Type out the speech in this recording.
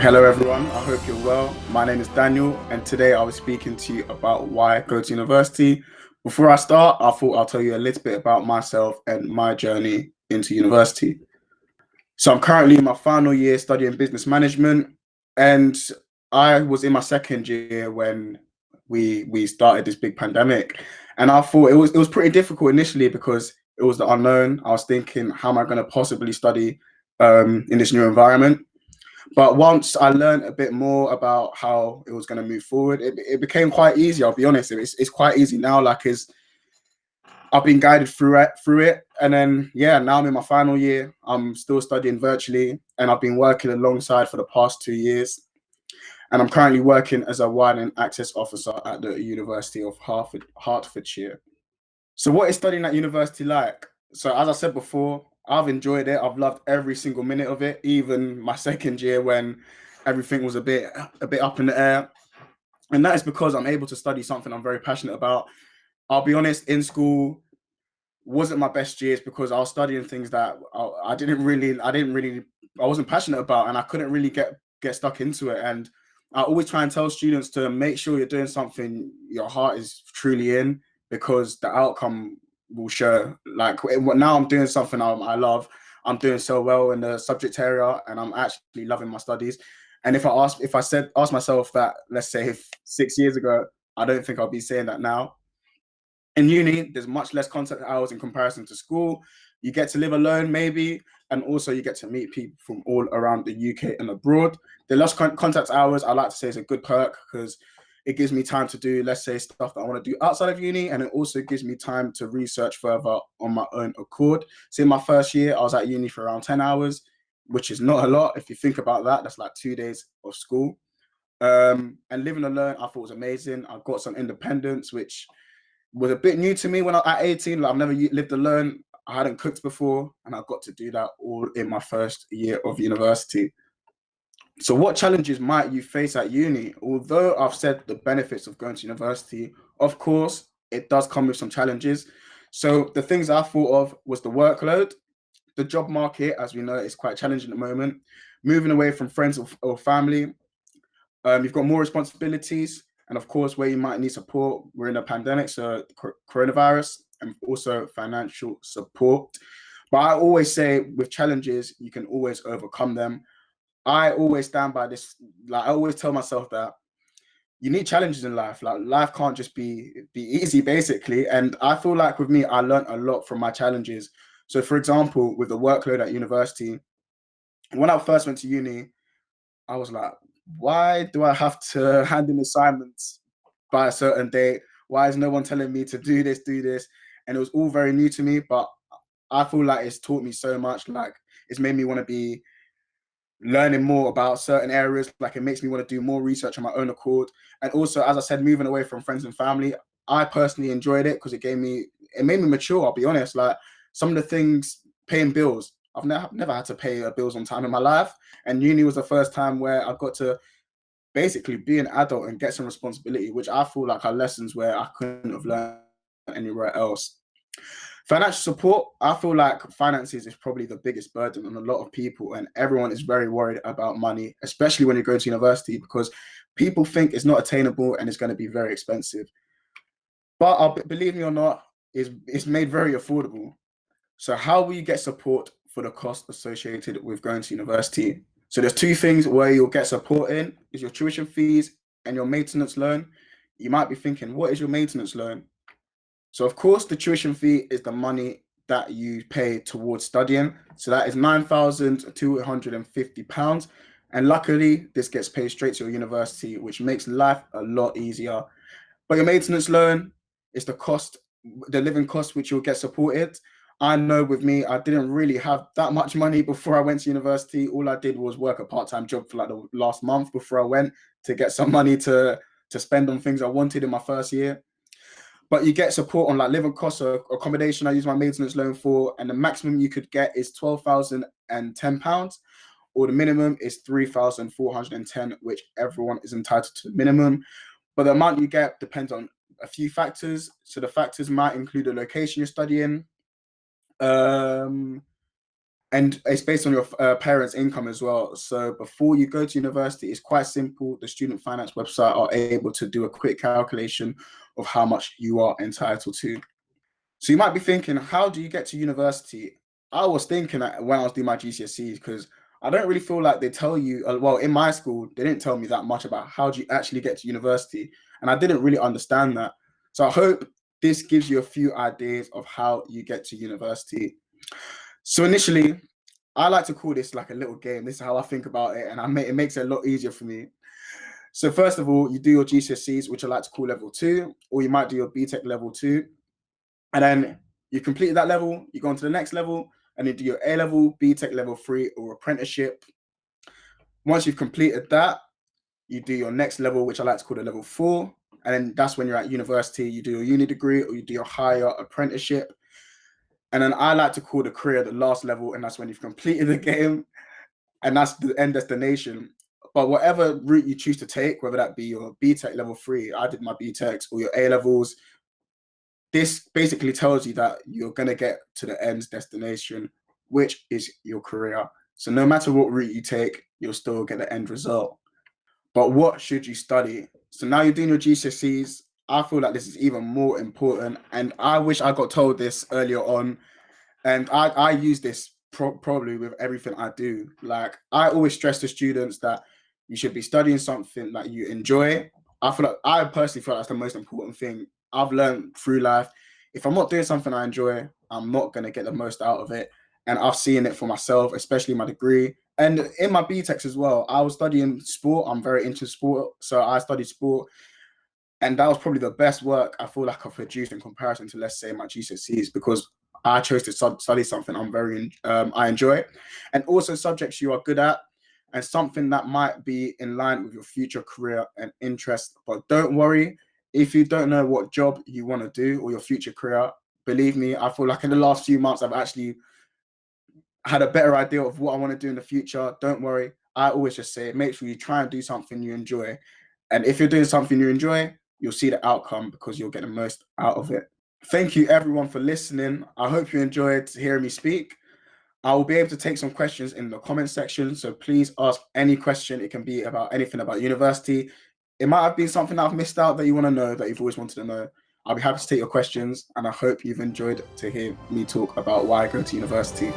Hello, everyone. I hope you're well. My name is Daniel, and today I'll be speaking to you about why I go to university. Before I start, I thought I'll tell you a little bit about myself and my journey into university. So, I'm currently in my final year studying business management, and I was in my second year when we started this big pandemic, and I thought it was pretty difficult initially because it was the unknown. I was thinking, how am I going to possibly study in this new environment? But once I learned a bit more about how it was going to move forward, it became quite easy. I'll be honest, it's quite easy now. Like, I've been guided through it, and then yeah, now I'm in my final year. I'm still studying virtually, and I've been working alongside for the past 2 years. And I'm currently working as a wine and access officer at the University of Hertfordshire. So, what is studying at university like? So, as I said before, I've enjoyed it. I've loved every single minute of it, even my second year when everything was a bit up in the air. And that is because I'm able to study something I'm very passionate about. I'll be honest, in school wasn't my best years because I was studying things that I wasn't passionate about, and I couldn't really get stuck into it. And I always try and tell students to make sure you're doing something your heart is truly in, because the outcome will show. Like, now I'm doing something I love. I'm doing so well in the subject area, and I'm actually loving my studies. And if I ask myself that, let's say, 6 years ago, I don't think I'll be saying that now. In uni, there's much less contact hours in comparison to school. You get to live alone, maybe, and also you get to meet people from all around the UK and abroad. The less contact hours, I like to say, is a good perk because it gives me time to do, let's say, stuff that I want to do outside of uni, and it also gives me time to research further on my own accord. So in my first year, I was at uni for around 10 hours, which is not a lot. If you think about that, that's like 2 days of school. And living alone, I thought was amazing. I got some independence, which was a bit new to me when at 18. Like, I've never lived alone. I hadn't cooked before, and I got to do that all in my first year of university. So, what challenges might you face at uni? Although I've said the benefits of going to university, of course, it does come with some challenges. So, the things I thought of was the workload. The job market, as we know, is quite challenging at the moment. Moving away from friends or family, you've got more responsibilities, and of course, where you might need support, we're in a pandemic, so coronavirus, and also financial support. But I always say, with challenges, you can always overcome them. I always stand by this. Like, I always tell myself that you need challenges in life. Like, life can't just be easy, basically. And I feel like with me, I learned a lot from my challenges. So, for example, with the workload at university, when I first went to uni, I was like, why do I have to hand in assignments by a certain date? Why is no one telling me to do this, do this? And it was all very new to me, but I feel like it's taught me so much. Like, it's made me want to be learning more about certain areas. Like, it makes me want to do more research on my own accord. And also, as I said, moving away from friends and family, I personally enjoyed it because it made me mature. I'll be honest. Like, some of the things, paying bills, I've never had to pay bills on time in my life. And uni was the first time where I got to basically be an adult and get some responsibility, which I feel like are lessons where I couldn't have learned anywhere else. Financial support, I feel like finances is probably the biggest burden on a lot of people, and everyone is very worried about money, especially when you go to university, because people think it's not attainable and it's going to be very expensive. But believe me or not, it's made very affordable. So, how will you get support for the cost associated with going to university? So, there's two things where you'll get support in: is your tuition fees and your maintenance loan. You might be thinking, what is your maintenance loan? So, of course, the tuition fee is the money that you pay towards studying. So that is £9,250. And luckily, this gets paid straight to your university, which makes life a lot easier. But your maintenance loan is the living cost, which you'll get supported. I know with me, I didn't really have that much money before I went to university. All I did was work a part-time job for like the last month before I went, to get some money to spend on things I wanted in my first year. But you get support on like living costs or accommodation. I use my maintenance loan for, and the maximum you could get is £12,010, or the minimum is 3,410, which everyone is entitled to the minimum. But the amount you get depends on a few factors. So the factors might include the location you're studying, um, and it's based on your parents' income as well. So before you go to university, it's quite simple. The student finance website are able to do a quick calculation of how much you are entitled to. So you might be thinking, how do you get to university? I was thinking that when I was doing my GCSEs, because I don't really feel like they tell you, well, in my school, they didn't tell me that much about how do you actually get to university. And I didn't really understand that. So I hope this gives you a few ideas of how you get to university. So initially, I like to call this like a little game. This is how I think about it, and it makes it a lot easier for me. So first of all, you do your GCSEs, which I like to call level 2, or you might do your BTEC level 2. And then you complete that level, you go on to the next level, and you do your A level, BTEC level 3, or apprenticeship. Once you've completed that, you do your next level, which I like to call the level 4. And then that's when you're at university, you do your uni degree or you do your higher apprenticeship. And then I like to call the career the last level, and that's when you've completed the game, and that's the end destination. But whatever route you choose to take, whether that be your BTEC level 3, I did my BTECs, or your A levels, this basically tells you that you're going to get to the end destination, which is your career. So no matter what route you take, you'll still get the end result. But what should you study? So now you're doing your GCSEs. I feel like this is even more important. And I wish I got told this earlier on. And I use this probably with everything I do. Like, I always stress to students that you should be studying something that you enjoy. I personally feel like that's the most important thing I've learned through life. If I'm not doing something I enjoy, I'm not going to get the most out of it. And I've seen it for myself, especially my degree. And in my BTECs as well, I was studying sport. I'm very into sport. So I studied sport. And that was probably the best work I feel like I've produced in comparison to, let's say, my GCSEs, because I chose to study something I enjoy, and also subjects you are good at, and something that might be in line with your future career and interest. But don't worry, if you don't know what job you want to do or your future career, believe me, I feel like in the last few months, I've actually had a better idea of what I want to do in the future. Don't worry. I always just say, make sure you try and do something you enjoy. And if you're doing something you enjoy, you'll see the outcome because you'll get the most out of it. Thank you everyone for listening. I hope you enjoyed hearing me speak. I will be able to take some questions in the comment section. So please ask any question. It can be about anything about university. It might have been something that I've missed out that you want to know, that you've always wanted to know. I'll be happy to take your questions, and I hope you've enjoyed to hear me talk about why I go to university.